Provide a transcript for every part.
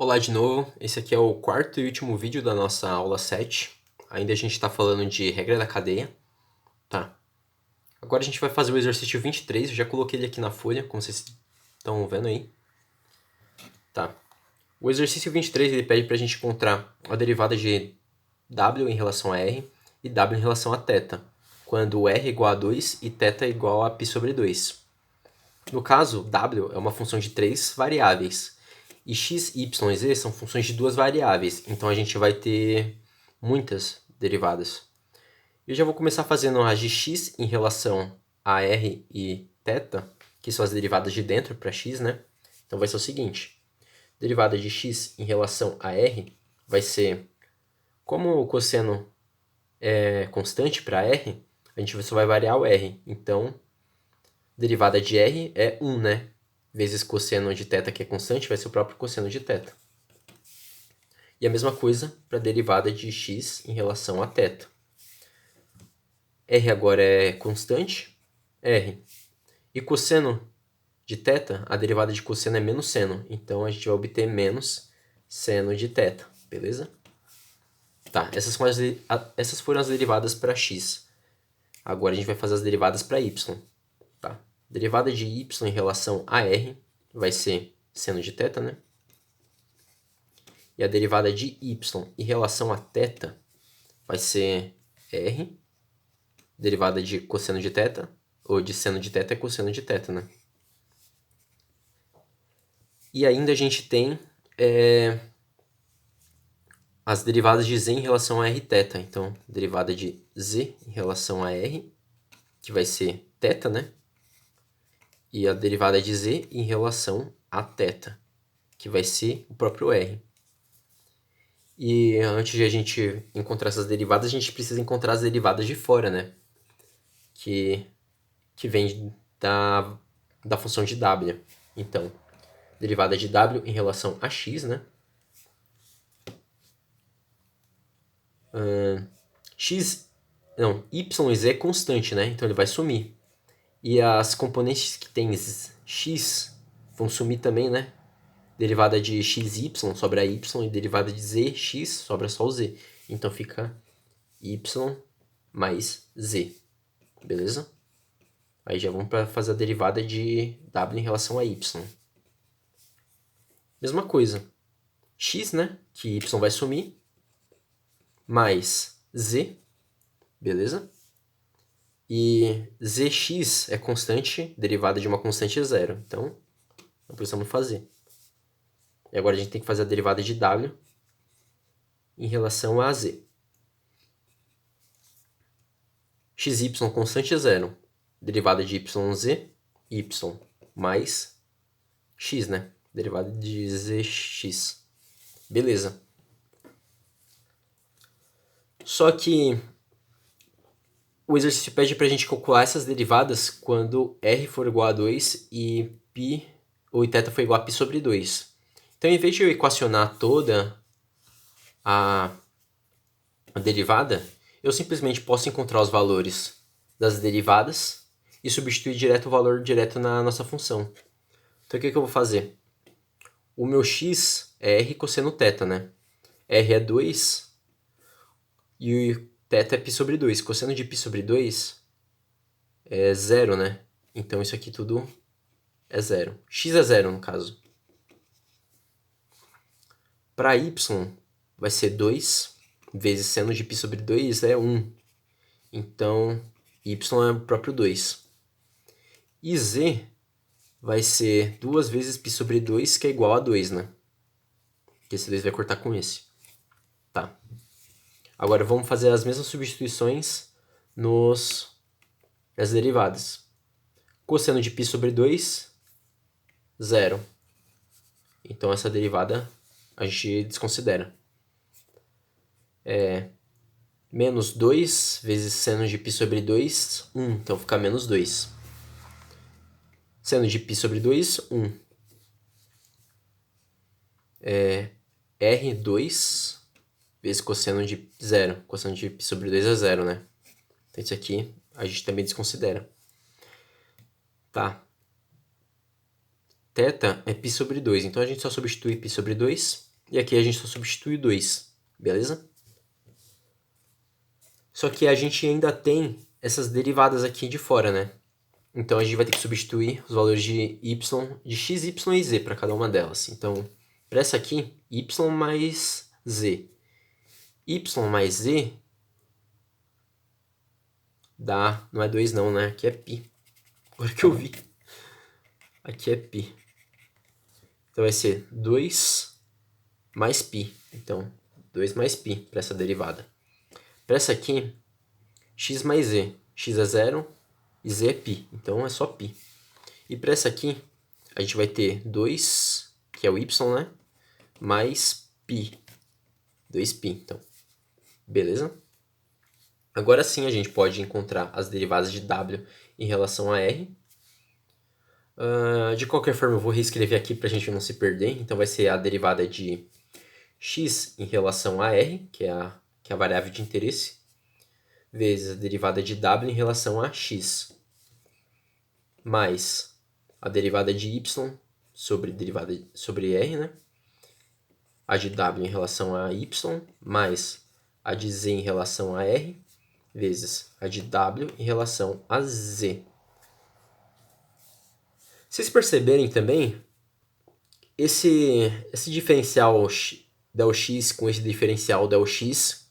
Olá de novo, esse aqui é o quarto e último vídeo da nossa aula 7. Ainda a gente está falando de regra da cadeia. Tá. Agora a gente vai fazer o exercício 23, eu já coloquei ele aqui na folha, como vocês estão vendo aí. Tá. O exercício 23 ele pede para a gente encontrar a derivada de w em relação a r e w em relação a θ, quando r é igual a 2 e θ é igual a π sobre 2. No caso, w é uma função de três variáveis, e x, y e z são funções de duas variáveis, então a gente vai ter muitas derivadas. Eu já vou começar fazendo as de x em relação a r e θ, que são as derivadas de dentro para x, né? Então vai ser o seguinte, derivada de x em relação a r vai ser, como o cosseno é constante para r, a gente só vai variar o r, então derivada de r é 1, né? Vezes cosseno de θ, que é constante, vai ser o próprio cosseno de θ. E a mesma coisa para a derivada de x em relação a θ. R agora é constante, r. E cosseno de θ, a derivada de cosseno é menos seno. Então, a gente vai obter menos seno de θ, beleza? Tá, essas foram as derivadas para x. Agora a gente vai fazer as derivadas para y. Tá? Derivada de y em relação a r vai ser seno de θ, né? E a derivada de y em relação a θ vai ser r. Derivada de cosseno de θ, ou de seno de θ é cosseno de θ, né? E ainda a gente tem as derivadas de z em relação a rθ. Então, derivada de z em relação a r, que vai ser θ, né? E a derivada de z em relação a θ, que vai ser o próprio r. E antes de a gente encontrar essas derivadas, a gente precisa encontrar as derivadas de fora, né? Que vem da função de w. Então, derivada de w em relação a x, né? Y e z é constante, né? Então ele vai sumir. E as componentes que tem x vão sumir também, né? Derivada de xy sobra y e derivada de zx sobra só o z. Então fica y mais z, beleza? Aí já vamos para fazer a derivada de w em relação a y. Mesma coisa, x, né? Que y vai sumir, mais z, beleza? E zx é constante, derivada de uma constante é zero. Então, não precisamos fazer. E agora a gente tem que fazer a derivada de w em relação a z. xy constante é zero. Derivada de yz, y mais x, né? Derivada de zx. Beleza. Só que o exercício pede para a gente calcular essas derivadas quando r for igual a 2 e π ou θ for igual a π sobre 2. Então, em vez de eu equacionar toda a derivada, eu simplesmente posso encontrar os valores das derivadas e substituir direto o valor direto na nossa função. Então, o que eu vou fazer? O meu x é r cosseno θ, né? R é 2 e θ é π sobre 2. Cosseno de π sobre 2 é zero, né? Então, isso aqui tudo é zero. X é zero, no caso. Para y, vai ser 2 vezes seno de π sobre 2 é 1. Então, y é o próprio 2. E z vai ser 2 vezes π sobre 2, que é igual a 2, né? Porque esse 2 vai cortar com esse. Tá. Agora, vamos fazer as mesmas substituições nas derivadas. Cosseno de π sobre 2, zero. Então, essa derivada a gente desconsidera. Menos 2 vezes seno de π sobre 2, 1. Então, fica menos 2. Seno de π sobre 2, 1. R2 vezes cosseno de 0. Cosseno de π sobre 2 é 0, né? Então, isso aqui a gente também desconsidera. Tá. Θ é π sobre 2. Então, a gente só substitui π sobre 2 E aqui a gente só substitui 2, beleza? Só que a gente ainda tem essas derivadas aqui de fora, né? Então a gente vai ter que substituir os valores de y, de x, y e z para cada uma delas. Então, para essa aqui, y mais z. Y mais z dá, não é 2 não, né? Aqui é π. Agora que eu vi. Aqui é π. Então vai ser 2 mais π. Então, 2 mais π para essa derivada. Para essa aqui, x mais z. X é 0 e z é π. Então é só π. E para essa aqui, a gente vai ter 2, que é o y, né? Mais π. 2π, então. Beleza? Agora sim a gente pode encontrar as derivadas de w em relação a r. De qualquer forma, eu vou reescrever aqui para a gente não se perder. Então vai ser a derivada de x em relação a r, que é a variável de interesse, vezes a derivada de w em relação a x, mais a derivada de y sobre r, né? A de w em relação a y, mais a de z em relação a r, vezes a de w em relação a z. Vocês perceberem também, esse diferencial del x com esse diferencial del x,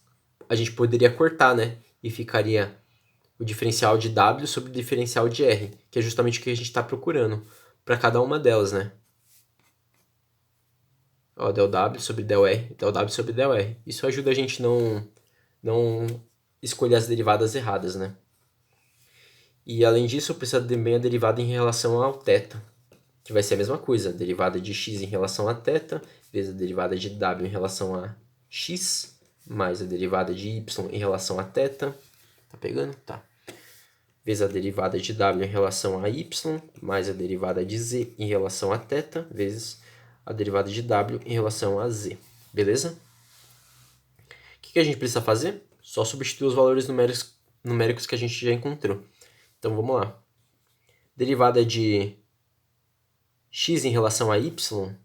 a gente poderia cortar, né? E ficaria o diferencial de w sobre o diferencial de r, que é justamente o que a gente está procurando para cada uma delas, né? Ó, del w sobre del r, del w sobre del r. Isso ajuda a gente não escolher as derivadas erradas, né? E além disso, eu preciso também a derivada em relação ao θ, que vai ser a mesma coisa, a derivada de x em relação a θ, vezes a derivada de w em relação a x, mais a derivada de y em relação a θ. Tá pegando? Tá. Vezes a derivada de w em relação a y, mais a derivada de z em relação a θ, vezes a derivada de w em relação a z. Beleza? O que a gente precisa fazer? Só substituir os valores numéricos que a gente já encontrou. Então vamos lá. Derivada de x em relação a y,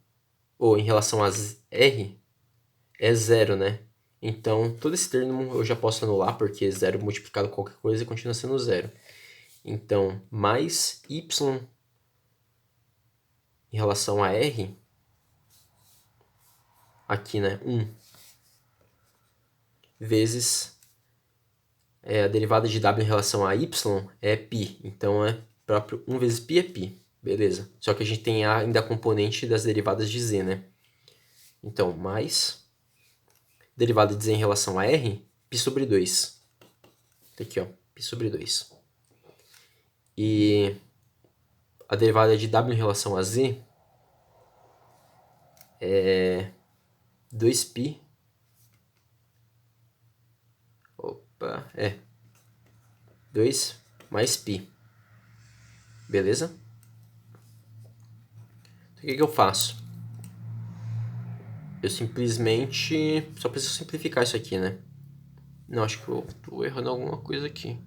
ou em relação a r, é zero, né? Então, todo esse termo eu já posso anular, porque zero multiplicado com qualquer coisa continua sendo zero. Então, mais y em relação a r, aqui, né, 1, vezes a derivada de w em relação a y é π. Então, é próprio 1 vezes π é π. Beleza. Só que a gente tem ainda a componente das derivadas de z, né? Então, mais derivada de z em relação a r, π sobre 2. Tá aqui, ó, π sobre 2. E a derivada de w em relação a z é 2π. Opa, 2 mais π. Beleza? Então, o que eu faço? Eu simplesmente... Só preciso simplificar isso aqui, né? Não, acho que eu tô errando alguma coisa aqui.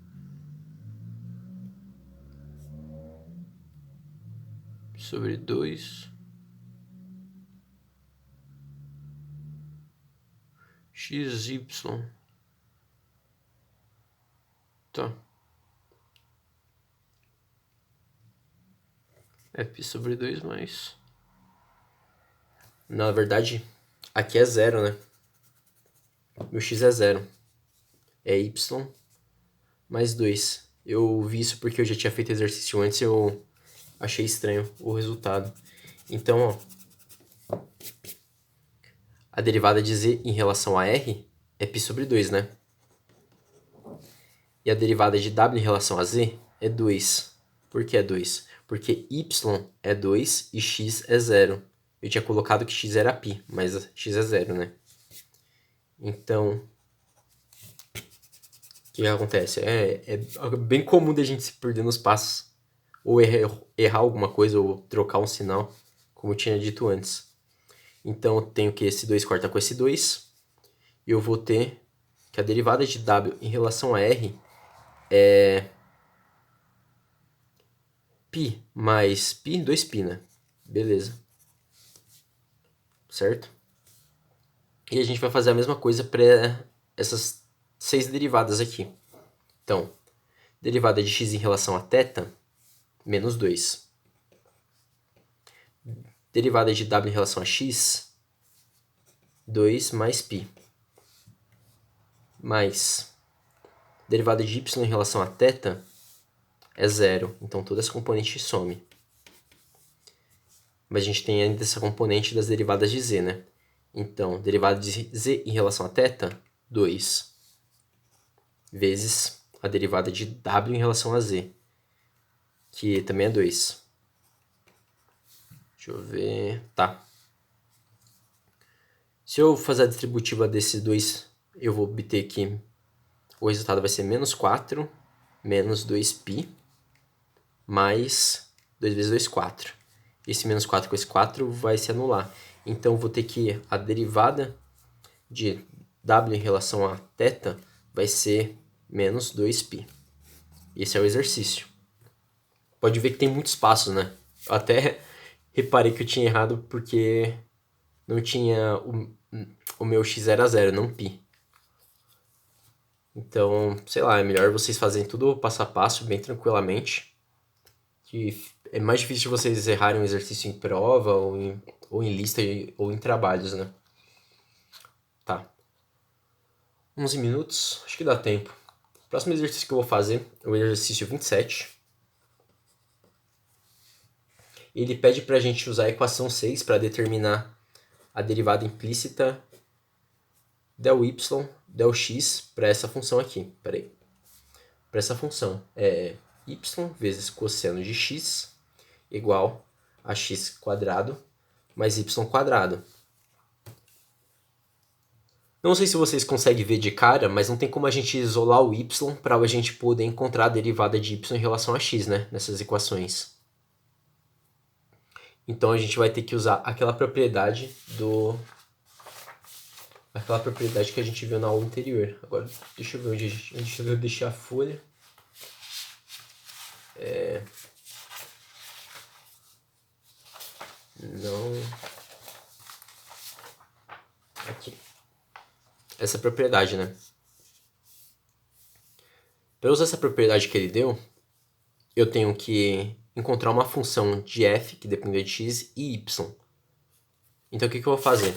Sobre 2... xy. Tá. É π sobre 2 mais... Na verdade, aqui é zero, né? Meu x é zero. É y mais 2. Eu vi isso porque eu já tinha feito exercício antes e eu achei estranho o resultado. Então, ó, a derivada de z em relação a r é π sobre 2, né? E a derivada de w em relação a z é 2. Por que é 2? Porque y é 2 e x é 0. Eu tinha colocado que x era π, mas x é 0, né? Então, o que acontece? É bem comum da gente se perder nos passos. Ou errar alguma coisa, ou trocar um sinal, como eu tinha dito antes. Então, eu tenho que esse 2 corta com esse 2. E eu vou ter que a derivada de w em relação a r é π mais π, 2π, né? Beleza. Certo? E a gente vai fazer a mesma coisa para essas 6 derivadas aqui. Então, derivada de x em relação a θ, menos 2. Derivada de w em relação a x, 2 mais π. Mais derivada de y em relação a θ é 0. Então, toda essa componente some. Mas a gente tem ainda essa componente das derivadas de z, né? Então, derivada de z em relação a θ, 2. Vezes a derivada de w em relação a z, que também é 2. Deixa eu ver... Tá. Se eu fazer a distributiva desses 2, eu vou obter que o resultado vai ser menos 4, menos 2π, mais 2 vezes 2, 4. Esse menos 4 com esse 4 vai se anular. Então, eu vou ter que a derivada de w em relação a θ vai ser menos 2π. Esse é o exercício. Pode ver que tem muitos passos, né? Eu até reparei que eu tinha errado porque não tinha o meu x era 0, não π. Então, sei lá, é melhor vocês fazerem tudo passo a passo, bem tranquilamente. Que é mais difícil vocês errarem um exercício em prova, ou em lista, ou em trabalhos, né? Tá. 11 minutos, acho que dá tempo. O próximo exercício que eu vou fazer é o exercício 27. Ele pede para a gente usar a equação 6 para determinar a derivada implícita del y, del x para essa função aqui. Peraí. Para essa função é y vezes cosseno de x igual a x quadrado mais y quadrado. Não sei se vocês conseguem ver de cara, mas não tem como a gente isolar o y para a gente poder encontrar a derivada de y em relação a x, né? Nessas equações. Então a gente vai ter que usar aquela propriedade que a gente viu na aula anterior. Agora, deixa eu ver onde eu deixei a folha. Não. Aqui. Essa propriedade, né? Para usar essa propriedade que ele deu, eu tenho que encontrar uma função de f que depende de x e y. Então o que eu vou fazer?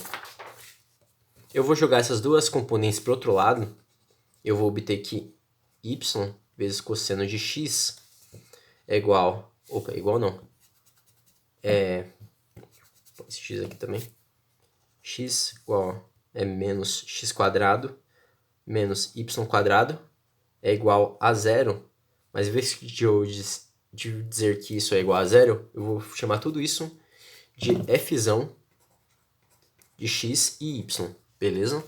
Eu vou jogar essas duas componentes para o outro lado. Eu vou obter que y vezes cosseno de x é igual... Opa, igual não. Esse x aqui também. X igual é menos x quadrado menos y quadrado é igual a 0. Mas em vez de eu dizer que isso é igual a 0, eu vou chamar tudo isso de f de x e y. Beleza?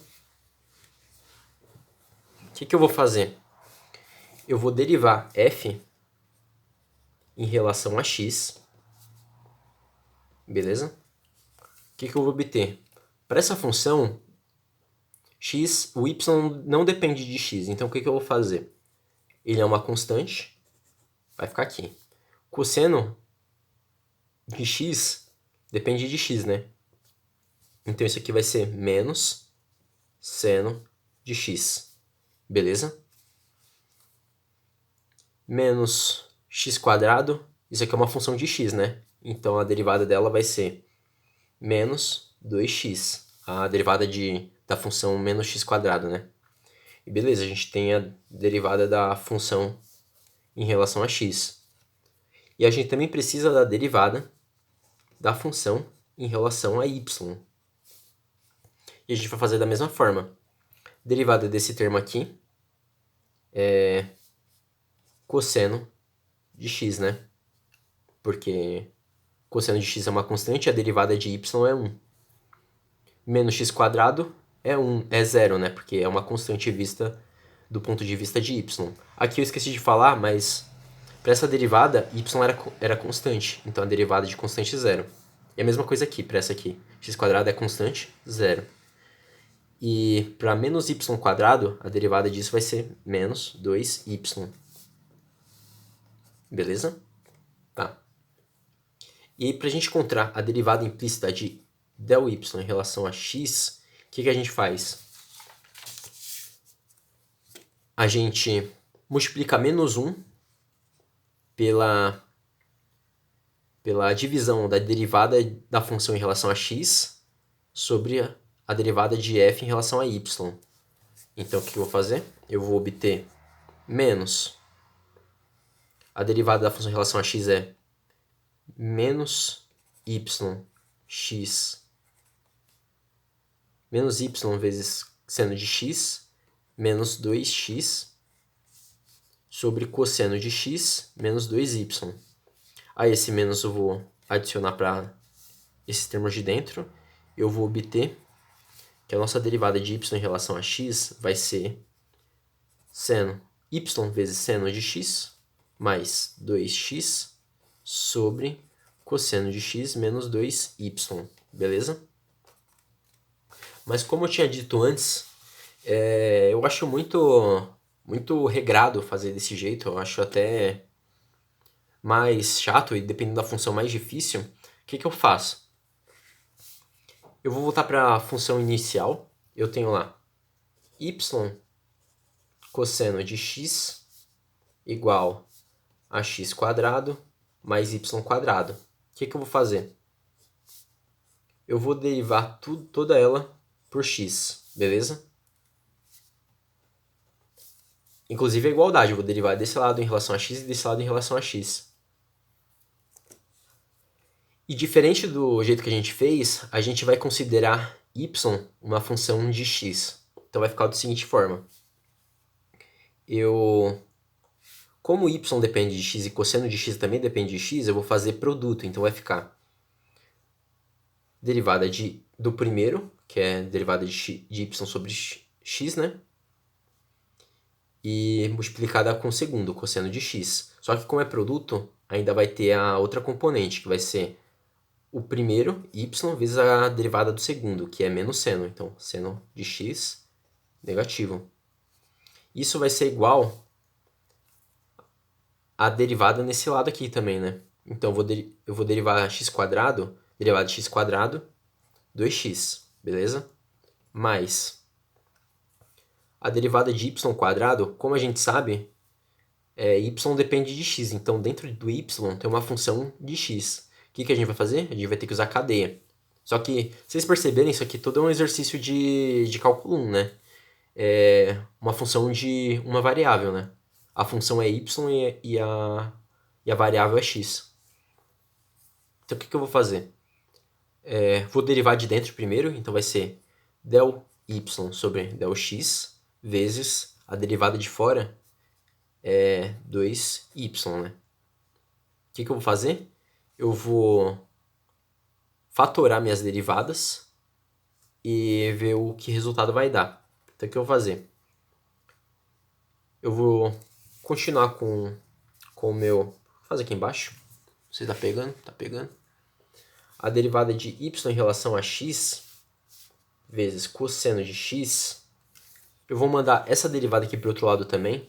O que eu vou fazer? Eu vou derivar f em relação a x. Beleza? O que eu vou obter? Para essa função, o y não depende de x. Então, o que eu vou fazer? Ele é uma constante. Vai ficar aqui. Cosseno de x depende de x, né? Então, isso aqui vai ser menos seno de x. Beleza? Menos x quadrado. Isso aqui é uma função de x, né? Então, a derivada dela vai ser menos 2x. A derivada da função menos x quadrado, né? E beleza, a gente tem a derivada da função em relação a x. E a gente também precisa da derivada da função em relação a y. E a gente vai fazer da mesma forma. Derivada desse termo aqui é cosseno de x, né? Porque cosseno de x é uma constante, a derivada de y é 1. Menos x quadrado é 0, né? Porque é uma constante vista do ponto de vista de y. Aqui eu esqueci de falar, mas para essa derivada, y era constante. Então a derivada de constante é 0. E a mesma coisa aqui, para essa aqui. X quadrado é constante, 0. E para menos y quadrado, a derivada disso vai ser menos 2y. Beleza? Tá. E aí, para a gente encontrar a derivada implícita de del y em relação a x, que a gente faz? A gente multiplica menos 1 pela divisão da derivada da função em relação a x sobre a derivada de f em relação a y. Então, o que eu vou fazer? Eu vou obter menos a derivada da função em relação a x é menos yx menos y vezes seno de x menos 2x sobre cosseno de x menos 2y. Aí esse menos eu vou adicionar para esses termos de dentro. Eu vou obter que a nossa derivada de y em relação a x vai ser seno y vezes seno de x mais 2x sobre cosseno de x menos 2y, beleza? Mas como eu tinha dito antes, eu acho muito regrado fazer desse jeito, eu acho até mais chato e dependendo da função mais difícil. O que eu faço? Eu vou voltar para a função inicial, eu tenho lá y cosseno de x igual a x quadrado mais y quadrado. O que eu vou fazer? Eu vou derivar toda ela por x, beleza? Inclusive a igualdade, eu vou derivar desse lado em relação a x e desse lado em relação a x. E diferente do jeito que a gente fez, a gente vai considerar y uma função de x. Então vai ficar da seguinte forma. Como y depende de x e cosseno de x também depende de x, eu vou fazer produto. Então vai ficar derivada do primeiro, que é derivada de y sobre x, né? E multiplicada com o segundo, cosseno de x. Só que como é produto, ainda vai ter a outra componente, que vai ser o primeiro, y, vezes a derivada do segundo, que é menos seno. Então, seno de x negativo. Isso vai ser igual a derivada nesse lado aqui também, né? Então, eu vou derivar x quadrado, derivada de x quadrado, 2x, beleza? Mais a derivada de y quadrado, como a gente sabe, y depende de x. Então, dentro do y tem uma função de x. O que a gente vai fazer? A gente vai ter que usar cadeia. Só que, se vocês perceberem, isso aqui todo é um exercício de cálculo 1, né? É uma função de uma variável, né? A função é y e a variável é x. Então, o que eu vou fazer? Vou derivar de dentro primeiro, então vai ser del y sobre del x vezes a derivada de fora é 2y, né? O que eu vou fazer? Eu vou fatorar minhas derivadas e ver o que resultado vai dar. Então, o que eu vou fazer? Eu vou continuar com o meu... Vou fazer aqui embaixo. Você tá pegando? Tá pegando. A derivada de y em relação a x vezes cosseno de x. Eu vou mandar essa derivada aqui para o outro lado também.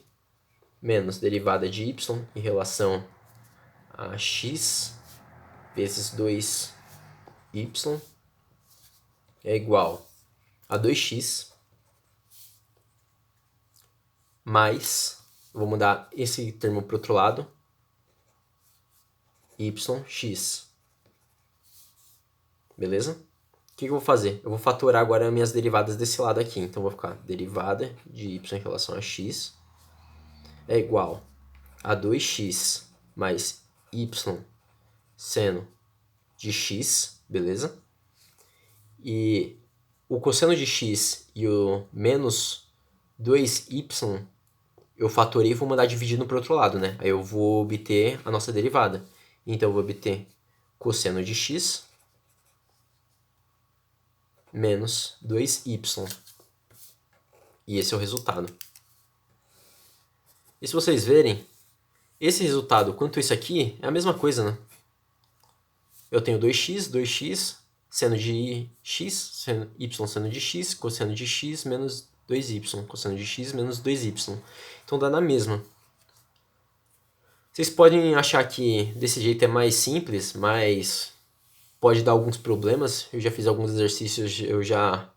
Menos derivada de y em relação a x vezes 2y é igual a 2x mais, vou mudar esse termo para o outro lado, yx. Beleza? O que eu vou fazer? Eu vou fatorar agora minhas derivadas desse lado aqui. Então, vou ficar derivada de y em relação a x é igual a 2x mais y seno de x, beleza? E o cosseno de x e o menos 2y eu fatorei e vou mandar dividindo para o outro lado, né? Aí eu vou obter a nossa derivada. Então, eu vou obter cosseno de x menos 2y. E esse é o resultado. E se vocês verem, esse resultado quanto isso aqui é a mesma coisa, né? Eu tenho 2x, seno de x, y seno de x, cosseno de x menos 2y, cosseno de x menos 2y. Então dá na mesma. Vocês podem achar que desse jeito é mais simples, mas pode dar alguns problemas. Eu já fiz alguns exercícios, eu já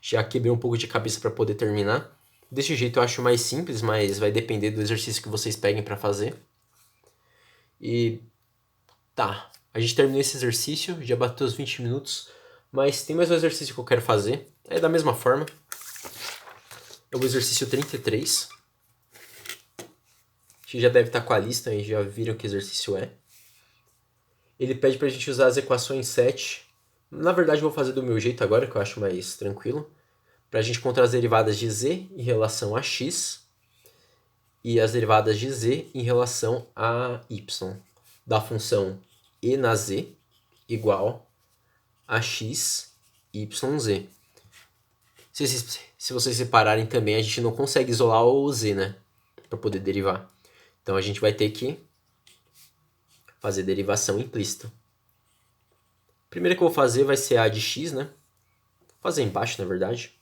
Já quebrei um pouco de cabeça para poder terminar. Desse jeito eu acho mais simples, mas vai depender do exercício que vocês peguem para fazer. E tá, a gente terminou esse exercício, já bateu os 20 minutos, mas tem mais um exercício que eu quero fazer. É da mesma forma. É o exercício 33. A gente já deve estar com a lista e já viram que exercício é. Ele pede pra gente usar as equações 7. Na verdade eu vou fazer do meu jeito agora, que eu acho mais tranquilo. Pra gente encontrar as derivadas de z em relação a x e as derivadas de z em relação a y. Da função e na z igual a x, y, z. Se vocês separarem também, a gente não consegue isolar o z, né? Para poder derivar. Então a gente vai ter que fazer derivação implícita. A primeira que eu vou fazer vai ser a de x, né? Vou fazer embaixo, na verdade.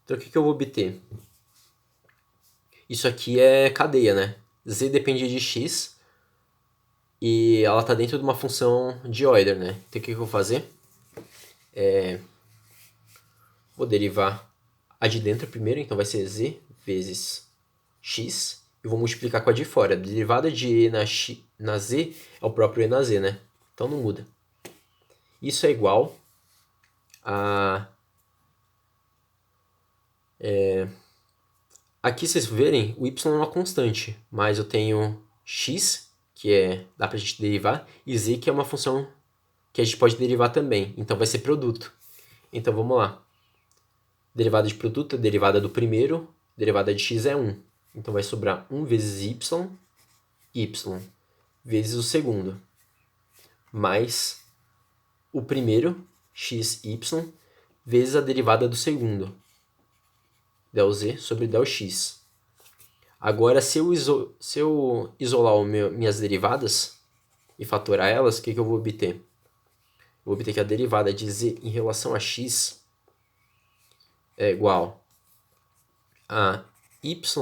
Então o que eu vou obter? Isso aqui é cadeia, né? Z depende de x e ela está dentro de uma função de Euler, né? Então o que eu vou fazer? Vou derivar a de dentro primeiro, então vai ser z vezes x. E vou multiplicar com a de fora. A derivada de e na z é o próprio e na z, né? Então não muda. Isso é igual a... Aqui vocês verem, o y é uma constante, mas eu tenho x, que dá pra gente derivar, e z, que é uma função que a gente pode derivar também. Então vai ser produto. Então vamos lá. Derivada de produto é derivada do primeiro, derivada de x é 1. Então vai sobrar 1 vezes y, vezes o segundo, mais o primeiro, xy, vezes a derivada do segundo, del z sobre del x. Agora, se eu isolar minhas derivadas e fatorar elas, o que eu vou obter? Eu vou obter que a derivada de z em relação a x é igual a yz,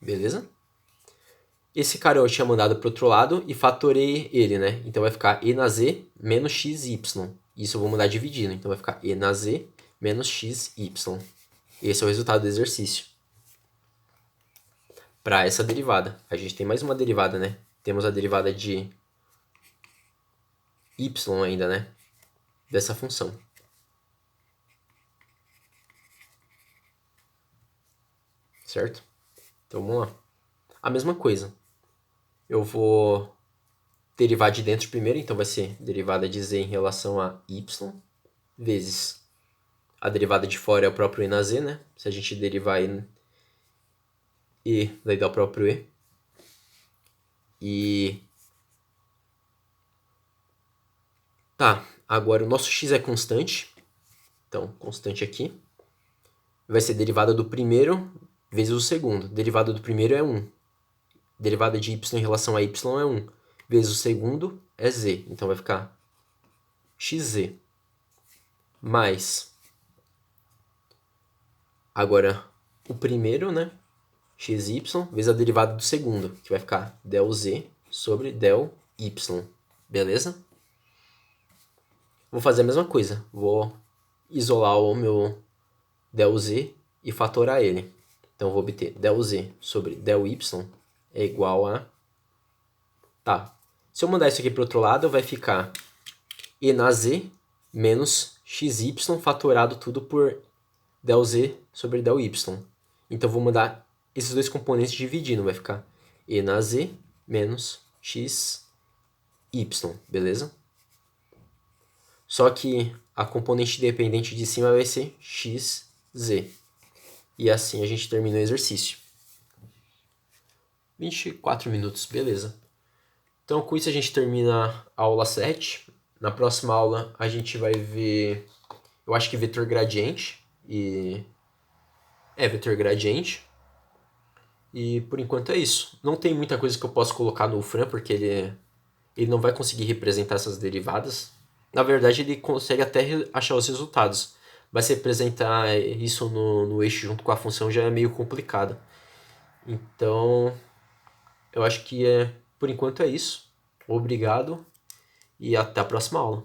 beleza? Esse cara eu tinha mandado para o outro lado e fatorei ele, né? Então vai ficar e na z menos xy. Isso eu vou mudar dividindo. Então vai ficar e na z menos xy. Esse é o resultado do exercício. Para essa derivada. A gente tem mais uma derivada, né? Temos a derivada de y ainda, né? Dessa função. Certo? Então vamos lá. A mesma coisa. Eu vou derivar de dentro primeiro, então vai ser derivada de z em relação a y, vezes a derivada de fora é o próprio e na z, né? Se a gente derivar e vai dar o próprio e. E tá, agora o nosso x é constante, então constante aqui. Vai ser derivada do primeiro vezes o segundo. Derivada do primeiro é 1. Derivada de y em relação a y é 1. Vezes o segundo é z. Então vai ficar xz. Mais. Agora, o primeiro, né? xy, vezes a derivada do segundo, que vai ficar del z sobre del y. Beleza? Vou fazer a mesma coisa. Vou isolar o meu del z e fatorar ele. Então, vou obter del z sobre del y é igual a... Tá. Se eu mandar isso aqui para o outro lado, vai ficar e na z menos xy fatorado tudo por del z sobre del y. Então, vou mandar esses dois componentes dividindo. Vai ficar e na z menos xy. Beleza? Só que a componente dependente de cima vai ser xz. E assim a gente termina o exercício. 24 minutos, beleza. Então com isso a gente termina a aula 7. Na próxima aula a gente vai ver, eu acho que vetor gradiente. Vetor gradiente. E por enquanto é isso. Não tem muita coisa que eu possa colocar no Fran, porque ele não vai conseguir representar essas derivadas. Na verdade, ele consegue até achar os resultados. Mas se representar isso no eixo junto com a função já é meio complicado. Então, eu acho que por enquanto é isso. Obrigado e até a próxima aula.